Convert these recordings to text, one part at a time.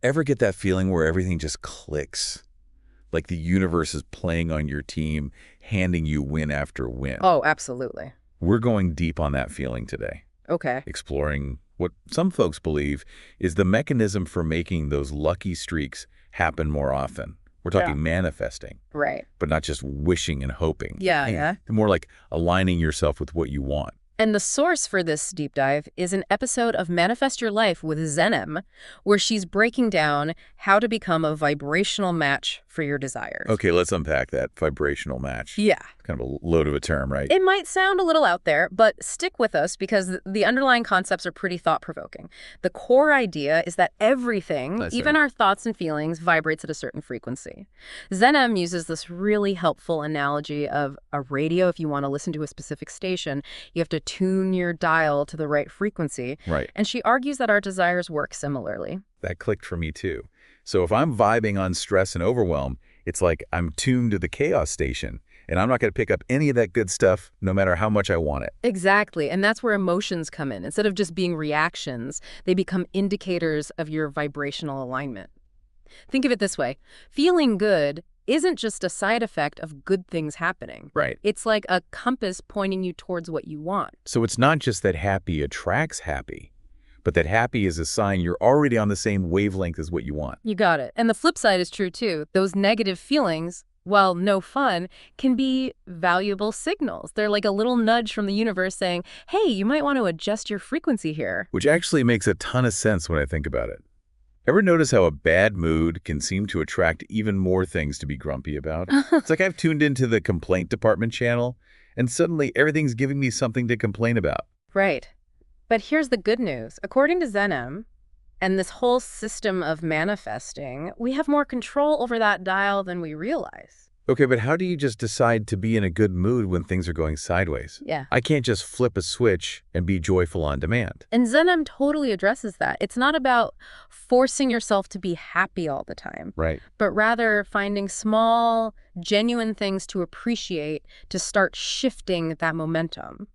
Ever get that feeling where everything just clicks? Like the universe is playing on your team, handing you win after win. Oh, absolutely. We're going deep on that feeling today, Okay. exploring what some folks believe is the mechanism for making those lucky streaks happen more often. We're talking manifesting, Right. but not just wishing and hoping. Yeah, yeah. More like aligning yourself with what you want. And the source for this deep dive is an episode of Manifest Your Life with ZenM, where she's breaking down how to become a vibrational match for your desires. Okay, let's unpack that vibrational match. Yeah. Kind of a load of a term, right? It might sound a little out there, but stick with us because the underlying concepts are pretty thought-provoking. The core idea is that everything, even our thoughts and feelings, vibrates at a certain frequency. ZenM uses this really helpful analogy of a radio. If you want to listen to a specific station, you have to tune your dial to the right frequency. Right. And she argues that our desires work similarly. That clicked for me too. So if I'm vibing on stress and overwhelm, it's like I'm tuned to the chaos station, and I'm not going to pick up any of that good stuff no matter how much I want it. Exactly. And that's where emotions come in. Instead of just being reactions, they become indicators of your vibrational alignment. Think of it this way. Feeling good isn't just a side effect of good things happening. Right. It's like a compass pointing you towards what you want. So it's not just that happy attracts happy, but that happy is a sign you're already on the same wavelength as what you want. You got it. And the flip side is true too. Those negative feelings, while no fun, can be valuable signals. They're like a little nudge from the universe saying, hey, you might want to adjust your frequency here. Which actually makes a ton of sense when I think about it. Ever notice how a bad mood can seem to attract even more things to be grumpy about? It's like I've tuned into the complaint department channel, and suddenly everything's giving me something to complain about. Right. But here's the good news. According to ZenM, and this whole system of manifesting, we have more control over that dial than we realize. Okay, but how do you just decide to be in a good mood when things are going sideways? Yeah. I can't just flip a switch and be joyful on demand. And ZenM totally addresses that. It's not about forcing yourself to be happy all the time, Right. but rather finding small, genuine things to appreciate to start shifting that momentum.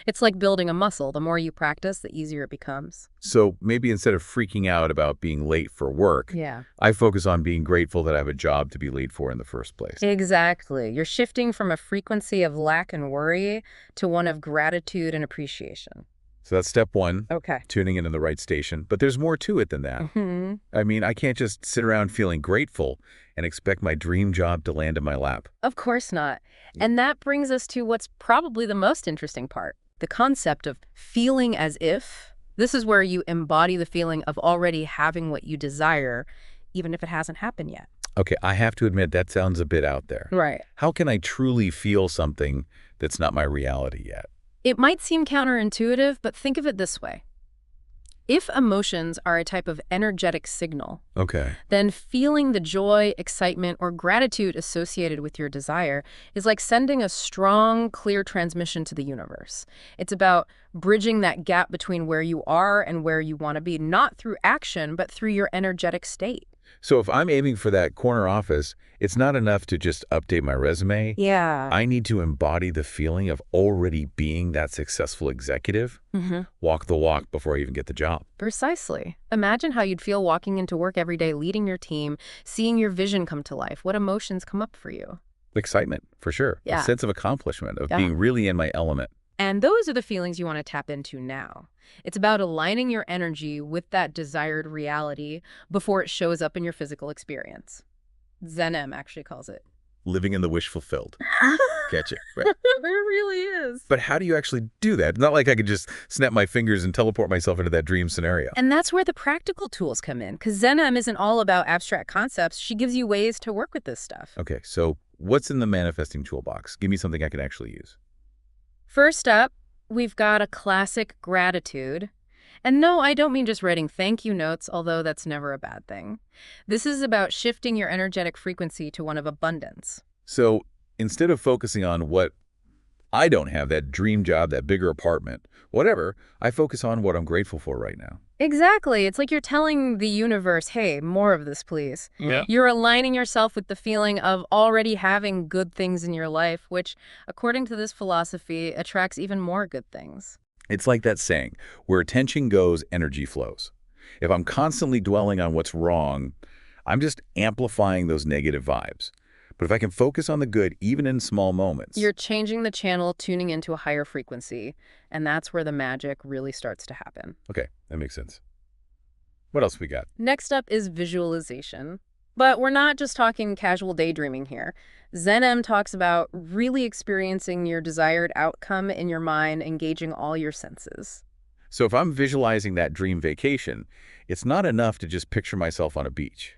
It's like building a muscle. The more you practice, the easier it becomes. So maybe instead of freaking out about being late for work, Yeah. I focus on being grateful that I have a job to be late for in the first place. Exactly. You're shifting from a frequency of lack and worry to one of gratitude and appreciation. So that's step one, Okay. tuning in the right station. But there's more to it than that. Mm-hmm. I mean, I can't just sit around feeling grateful and expect my dream job to land in my lap. Of course not. And that brings us to what's probably the most interesting part, the concept of feeling as if. This is where you embody the feeling of already having what you desire, even if it hasn't happened yet. Okay, I have to admit that sounds a bit out there. Right. How can I truly feel something that's not my reality yet? It might seem counterintuitive, but think of it this way. If emotions are a type of energetic signal, Okay. then feeling the joy, excitement, or gratitude associated with your desire is like sending a strong, clear transmission to the universe. It's about bridging that gap between where you are and where you want to be, not through action, but through your energetic state. So if I'm aiming for that corner office, it's not enough to just update my resume. Yeah. I need to embody the feeling of already being that successful executive. Walk the walk before I even get the job. Precisely. Imagine how you'd feel walking into work every day, leading your team, seeing your vision come to life. What emotions come up for you? Excitement, for sure. Yeah. A sense of accomplishment, of Yeah. being really in my element. And those are the feelings you want to tap into now. It's about aligning your energy with that desired reality before it shows up in your physical experience. ZenM actually calls it. Living in the wish fulfilled. Catch it. Right. It really is. But how do you actually do that? It's not like I could just snap my fingers and teleport myself into that dream scenario. And that's where the practical tools come in, because ZenM isn't all about abstract concepts. She gives you ways to work with this stuff. Okay, so what's in the manifesting toolbox? Give me something I can actually use. First up, we've got a classic gratitude. And no, I don't mean just writing thank you notes, although that's never a bad thing. This is about shifting your energetic frequency to one of abundance. So instead of focusing on what I don't have, that dream job, that bigger apartment, whatever, I focus on what I'm grateful for right now. Exactly. It's like you're telling the universe, hey, more of this, please. Yeah. You're aligning yourself with the feeling of already having good things in your life, which, according to this philosophy, attracts even more good things. It's like that saying, where attention goes, energy flows. If I'm constantly dwelling on what's wrong, I'm just amplifying those negative vibes. But if I can focus on the good, even in small moments. You're changing the channel, tuning into a higher frequency, and that's where the magic really starts to happen. Okay, that makes sense. What else we got? Next up is visualization. But we're not just talking casual daydreaming here. ZenM talks about really experiencing your desired outcome in your mind, engaging all your senses. So if I'm visualizing that dream vacation, it's not enough to just picture myself on a beach.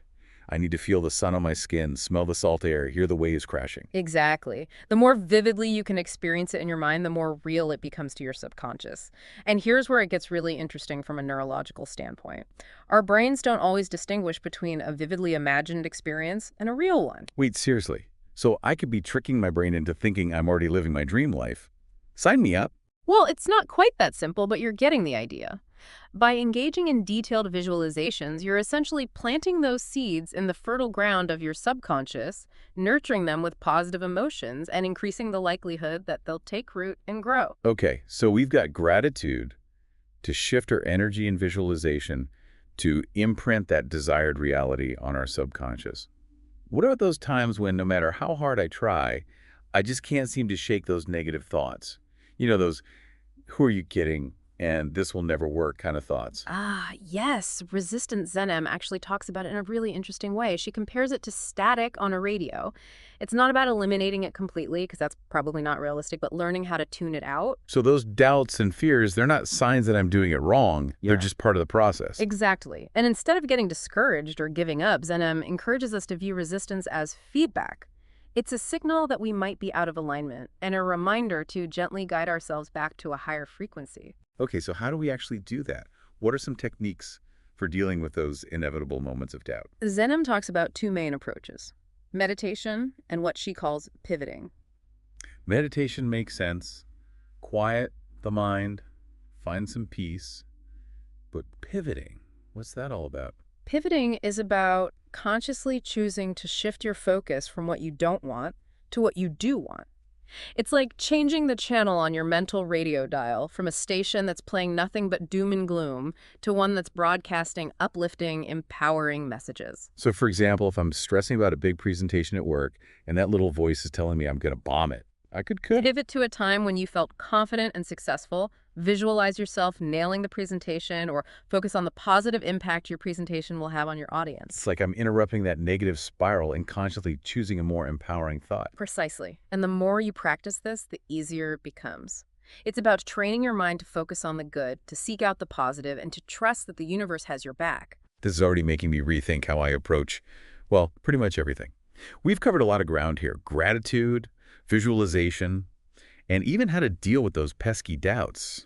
I need to feel the sun on my skin, smell the salt air, hear the waves crashing. Exactly. The more vividly you can experience it in your mind, the more real it becomes to your subconscious. And here's where it gets really interesting from a neurological standpoint. Our brains don't always distinguish between a vividly imagined experience and a real one. Wait, seriously? So I could be tricking my brain into thinking I'm already living my dream life? Sign me up. Well, it's not quite that simple, but you're getting the idea. By engaging in detailed visualizations, you're essentially planting those seeds in the fertile ground of your subconscious, nurturing them with positive emotions, and increasing the likelihood that they'll take root and grow. Okay, so we've got gratitude to shift our energy and visualization to imprint that desired reality on our subconscious. What about those times when no matter how hard I try, I just can't seem to shake those negative thoughts? You know, those, who are you kidding? And this will never work kind of thoughts. Ah, yes. Resistant ZenM actually talks about it in a really interesting way. She compares it to static on a radio. It's not about eliminating it completely, because that's probably not realistic, but learning how to tune it out. So those doubts and fears, they're not signs that I'm doing it wrong. Yeah. They're just part of the process. Exactly. And instead of getting discouraged or giving up, ZenM encourages us to view resistance as feedback. It's a signal that we might be out of alignment and a reminder to gently guide ourselves back to a higher frequency. Okay, so how do we actually do that? What are some techniques for dealing with those inevitable moments of doubt? ZenM talks about two main approaches, meditation and what she calls pivoting. Meditation makes sense. Quiet the mind, find some peace. But pivoting, what's that all about? Pivoting is about consciously choosing to shift your focus from what you don't want to what you do want. It's like changing the channel on your mental radio dial from a station that's playing nothing but doom and gloom to one that's broadcasting uplifting, empowering messages. So for example, if I'm stressing about a big presentation at work and that little voice is telling me I'm going to bomb it, I could Pivot to a time when you felt confident and successful. Visualize yourself nailing the presentation or focus on the positive impact your presentation will have on your audience. It's like I'm interrupting that negative spiral and consciously choosing a more empowering thought. Precisely. And the more you practice this, the easier it becomes. It's about training your mind to focus on the good, to seek out the positive, and to trust that the universe has your back. This is already making me rethink how I approach, well, pretty much everything. We've covered a lot of ground here. Gratitude, visualization, and even how to deal with those pesky doubts.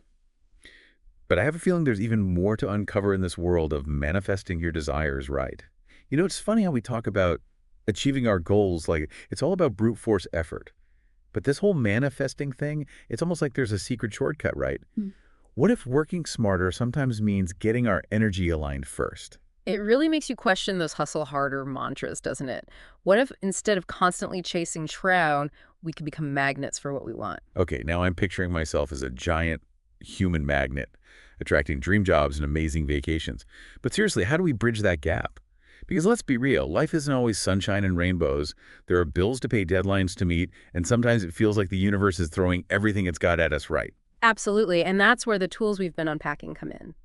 But I have a feeling there's even more to uncover in this world of manifesting your desires right. You know, it's funny how we talk about achieving our goals like it's all about brute force effort. But this whole manifesting thing, it's almost like there's a secret shortcut, right? What if working smarter sometimes means getting our energy aligned first? It really makes you question those hustle harder mantras, doesn't it? What if instead of constantly chasing shroud, we could become magnets for what we want? Okay, now I'm picturing myself as a giant human magnet, attracting dream jobs and amazing vacations. But seriously, how do we bridge that gap? Because let's be real, life isn't always sunshine and rainbows. There are bills to pay, deadlines to meet, and sometimes it feels like the universe is throwing everything it's got at us right. Absolutely, and that's where the tools we've been unpacking come in.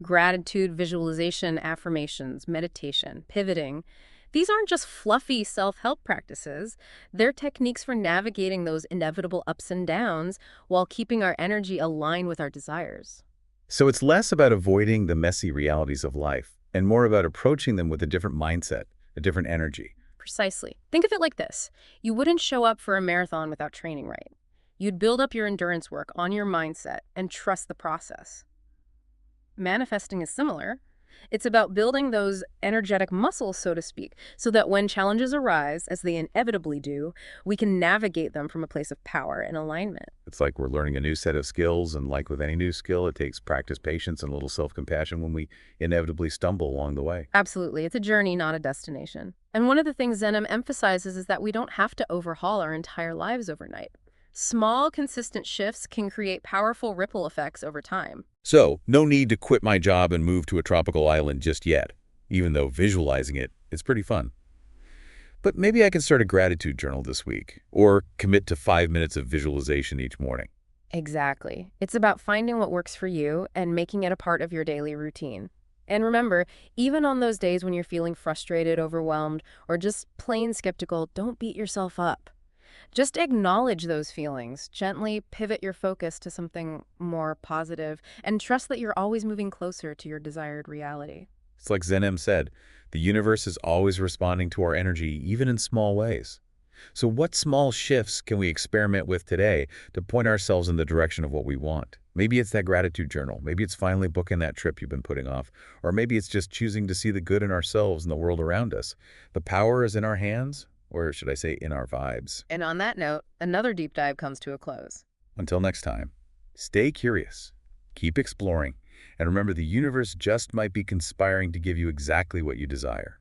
Gratitude, visualization, affirmations, meditation, pivoting. These aren't just fluffy self-help practices. They're techniques for navigating those inevitable ups and downs while keeping our energy aligned with our desires. So it's less about avoiding the messy realities of life and more about approaching them with a different mindset, a different energy. Precisely. Think of it like this. You wouldn't show up for a marathon without training right. You'd build up your endurance work on your mindset and trust the process. Manifesting is similar. It's about building those energetic muscles, so to speak, so that when challenges arise, as they inevitably do, we can navigate them from a place of power and alignment. It's like we're learning a new set of skills, and like with any new skill, it takes practice, patience, and a little self-compassion when we inevitably stumble along the way. Absolutely. It's a journey, not a destination. And one of the things ZenM emphasizes is that we don't have to overhaul our entire lives overnight. Small, consistent shifts can create powerful ripple effects over time. So, no need to quit my job and move to a tropical island just yet, even though visualizing it is pretty fun. But maybe I can start a gratitude journal this week, or commit to 5 minutes of visualization each morning. Exactly. It's about finding what works for you and making it a part of your daily routine. And remember, even on those days when you're feeling frustrated, overwhelmed, or just plain skeptical, don't beat yourself up. Just acknowledge those feelings, gently pivot your focus to something more positive, and trust that you're always moving closer to your desired reality. It's like ZenM said, the universe is always responding to our energy, even in small ways. So what small shifts can we experiment with today to point ourselves in the direction of what we want? Maybe it's that gratitude journal. Maybe it's finally booking that trip you've been putting off. Or maybe it's just choosing to see the good in ourselves and the world around us. The power is in our hands, or should I say in our vibes. And on that note, another deep dive comes to a close. Until next time, stay curious, keep exploring, and remember the universe just might be conspiring to give you exactly what you desire.